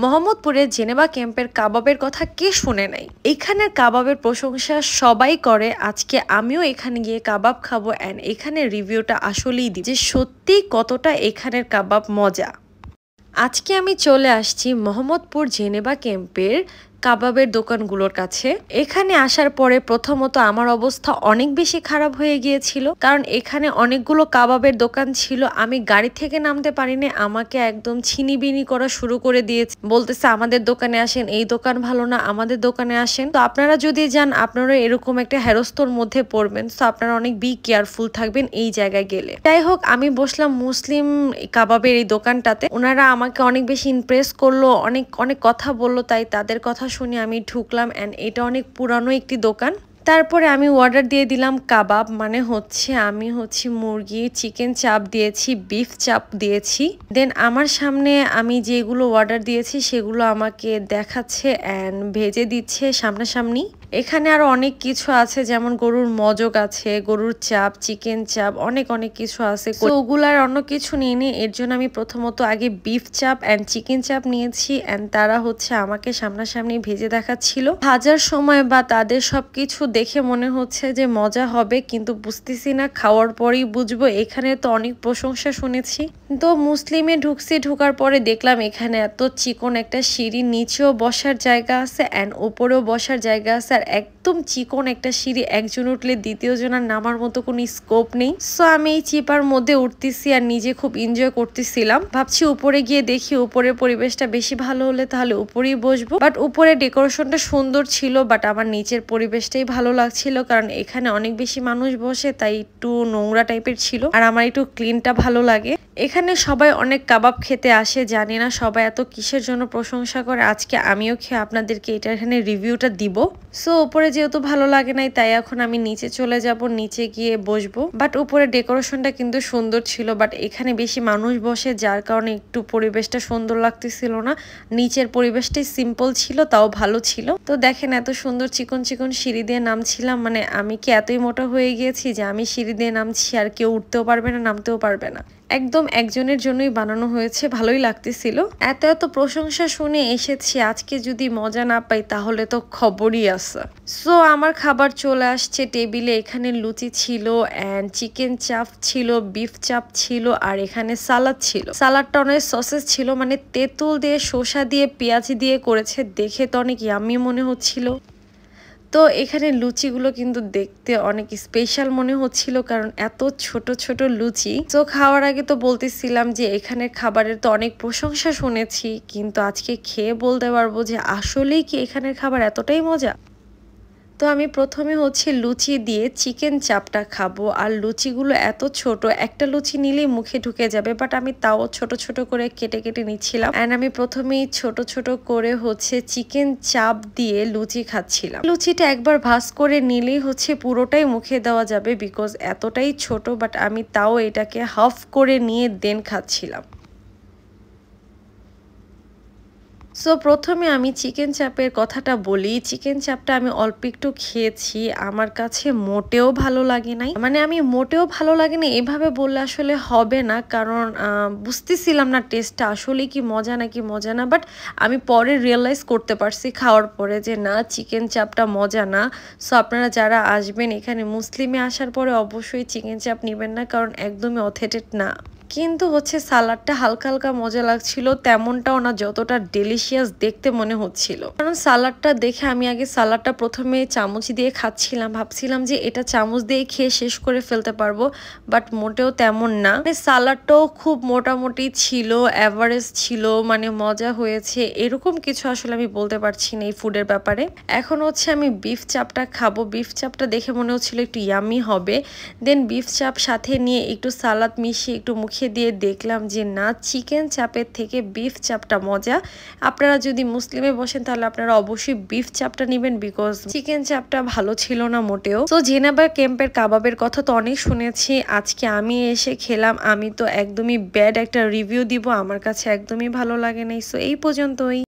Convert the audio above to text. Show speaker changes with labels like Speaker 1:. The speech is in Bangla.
Speaker 1: মোহাম্মদপুরের জেনেভা ক্যাম্পের কাবাবের কথা কে শুনে নাই। এখানের কাবাবের প্রশংসা সবাই করে। আজকে আমিও এখানে গিয়ে কাবাব খাবো অ্যান্ড এখানে রিভিউটা আসলেই দিই যে সত্যি কতটা এখানের কাবাব মজা। আজকে আমি চলে আসছি মোহাম্মদপুর জেনেভা ক্যাম্পের কাবাবের দোকানগুলোর কাছে। এখানে আসার পরে প্রথমত আমার অবস্থা অনেক বেশি খারাপ হয়ে গিয়েছিল, কারণ এখানে অনেকগুলো কাবাবের দোকান ছিল। আমি গাড়ি থেকে নামতে পারিনি, আমাকে একদম ছিনিবিনি করা শুরু করে দিয়েছে, বলতেছে আমাদের দোকানে আসেন, এই দোকান ভালো না, আমাদের দোকানে আসেন। তো আপনারা যদি যান আপনারা এরকম একটা হেরস্তর মধ্যে পড়বেন, তো আপনারা অনেক বি কেয়ারফুল থাকবেন এই জায়গায় গেলে। যাই হোক, আমি বসলাম মুসলিম কাবাবের এই দোকানটাতে। ওনারা আমাকে অনেক বেশি ইমপ্রেস করলো, অনেক অনেক কথা বললো, তাই তাদের কথা শুনে আমি ঢুকলাম। অ্যান্ড এটা অনেক পুরানো একটি দোকান। তারপরে আমি অর্ডার দিয়ে দিলাম কাবাব, মানে আমি মুরগি চিকেন চাপ দিয়েছি, বিফ চাপ দিয়েছি। দেন আমার সামনে আমি যেগুলো অর্ডার দিয়েছি সেগুলো আমাকে দেখাচ্ছে অ্যান্ড ভেজে দিচ্ছে সামনাসামনি। এখানে আরো অনেক কিছু আছে, যেমন গরুর মজক আছে, গরুর চাপ, চিকেন চাপ, অনেক অনেক কিছু আছে। ওগুলার অন্য কিছু নিইনি, এর জন্য আমি প্রথমত আগে বিফ চাপ অ্যান্ড চিকেন চাপ নিয়েছি। অ্যান্ড তারা আমাকে সামনাসামনি ভেজে দেখাচ্ছিল। ভাজার সময় বা তাদের সবকিছু দেখে মনে হচ্ছে যে মজা হবে, কিন্তু বুঝতেছি না, খাওয়ার পরেই বুঝবো। এখানে তো অনেক প্রশংসা শুনেছি। তো মুসলিমে ঢুকছি, ঢুকার পরে দেখলাম এখানে এত চিকন একটা সিঁড়ি, নিচেও বসার জায়গা আছে অ্যান্ড উপরেও বসার জায়গা আছে। একদম চিকন একটা সিঁড়ি, একজন উঠলে দ্বিতীয় জনের নামার মতো কোনো স্কোপ নেই। সো আমি এই চিপার মধ্যে উঠতেছি আর নিজে খুব এনজয় করতেছিলাম। ভাবছি উপরে গিয়ে দেখি, উপরের পরিবেশটা বেশি ভালো হলে তাহলে উপরেই বসবো। বাট উপরে ডেকোরেশনটা সুন্দর ছিল, বাট আমার নিচের পরিবেশটাই ভালো লাগছিল, কারণ এখানে অনেক বেশি মানুষ বসে, তাই একটু নোংরা টাইপের ছিল আর আমার একটু ক্লিনটা ভালো লাগে। এখানে সবাই অনেক কাবাব খেতে আসে, জানি না সবাই এত কিসের জন্য প্রশংসা করে। আজকে আমিও খেয়ে আপনাদেরকে এটা এখানে রিভিউটা দিব। সো উপরে যেহেতু ভালো লাগে নাই, তাই এখন আমি নিচে চলে যাব, নিচে গিয়ে বসবো। বাট উপরে ডেকোরেশনটা কিন্তু সুন্দর ছিল, বাট এখানে বেশি মানুষ বসে, যার কারণে একটু পরিবেশটা সুন্দর লাগতেছিল না। নিচের পরিবেশটাই সিম্পল ছিল, তাও ভালো ছিল। তো দেখেন এত সুন্দর চিকন চিকন সিঁড়ি দিয়ে নামছিলাম, মানে আমি কি এতই মোটা হয়ে গিয়েছি যে আমি সিঁড়ি দিয়ে নামছি আর কেউ উঠতেও পারবে না, নামতেও পারবে না। একদম একজনের জন্যই বানানো হয়েছে, ভালোই লাগতেছিল। এত এত প্রশংসা শুনে এসেছি, আজকে যদি মজা না পাই তাহলে তো খবরই আছে। সো আমার খাবার চলে আসছে টেবিলে। এখানে লুচি ছিল অ্যান্ড চিকেন চাপ ছিল, বিফ চাপ ছিল, আর এখানে সালাদ ছিল। সালাদটা অনেক সসেস ছিল, মানে তেঁতুল দিয়ে, শসা দিয়ে, পেঁয়াজ দিয়ে করেছে, দেখে তো অনেক ইয়াম্মি মনে হচ্ছিল। তো এখানে লুচিগুলো কিন্তু দেখতে অনেক স্পেশাল মনে হচ্ছিল, কারণ এত ছোট ছোট লুচি। তো খাওয়ার আগে তো বলতেছিলাম যে এখানের খাবারের তো অনেক প্রশংসা শুনেছি, কিন্তু আজকে খেয়ে বলতে পারবো যে আসলেই কি এখানের খাবার এতটাই মজা। তো আমি প্রথমে লুচি দিয়ে চিকেন চাপটা খাবো, আর লুচিগুলো এত ছোট, একটা লুচি নিলেই মুখে ঢুকে যাবে, বাট আমি তাও ছোট ছোট করে কেটে কেটে নিচ্ছিলাম। এন্ড আমি প্রথমেই ছোট ছোট করে চিকেন চাপ দিয়ে লুচি খাচ্ছিলাম। লুচিটা একবার ভাজ করে নিলেই পুরোটাই মুখে দেওয়া যাবে, বিকজ এতটাই ছোট, বাট আমি তাও এটাকে হাফ করে নিয়ে দেন খাচ্ছিলাম। সো প্রথমে আমি চিকেন চাপের কথাটা বলি। চিকেন চাপটা আমি অল্প একটু খেয়েছি, আমার কাছে মোটেও ভালো লাগে নাই। মানে আমি মোটেও ভালো লাগে না এভাবে বললে আসলে হবে না, কারণ বুঝতেছিলাম না টেস্টটা আসলে কি মজা নাকি মজা না। বাট আমি পরে রিয়েলাইজ করতে পারছি খাওয়ার পরে যে না, চিকেন চাপটা মজা না। সো আপনারা যারা আসবেন এখানে মুসলিমে আসার পরে অবশ্যই চিকেন চাপ নেবেন না, কারণ একদমই অথেন্টিক না। কিন্তু সালাডটা হালকা হালকা মজা লাগছিল, তেমনটাও না যতটা ডেলিশিয়াস দেখতে মনে হচ্ছিল। কারণ সালাডটা দেখে আমি আগে সালাডটা প্রথমে চামচ দিয়ে খাচ্ছিলাম, ভাবছিলাম যে এটা চামচ দিয়ে খেয়ে শেষ করে ফেলতে পারবো, বাট মোটেও তেমন না। সালাডটাও খুব মোটামুটি ছিল, অ্যাভারেজ ছিল, মানে মজা হয়েছে এরকম কিছু আসলে আমি বলতে পারছি না এই ফুডের ব্যাপারে। এখন আমি বিফ চাপটা খাবো। বিফ চাপটা দেখে মনে হচ্ছিল একটু ইয়ামি হবে। দেন বিফ চাপ সাথে নিয়ে একটু সালাদ মিশিয়ে একটু মুখে দিয়ে দেখলাম যে না, চিকেন চাপের থেকে বিফ চাপটা মজা। আপনারা যদি মুসলিমে বসেন তাহলে আপনারা অবশ্যই বিফ চাপটা নেবেন, বিকজ চিকেন চাপটা ভালো ছিল না মোটেও। তো জেনেভা ক্যাম্পের কাবাবের কথা তো অনেক শুনেছি, আজকে আমি এসে খেলাম, আমি তো একদমই ব্যাড একটা রিভিউ দিব, আমার কাছে একদমই ভালো লাগে নাই। সো এই পর্যন্তই।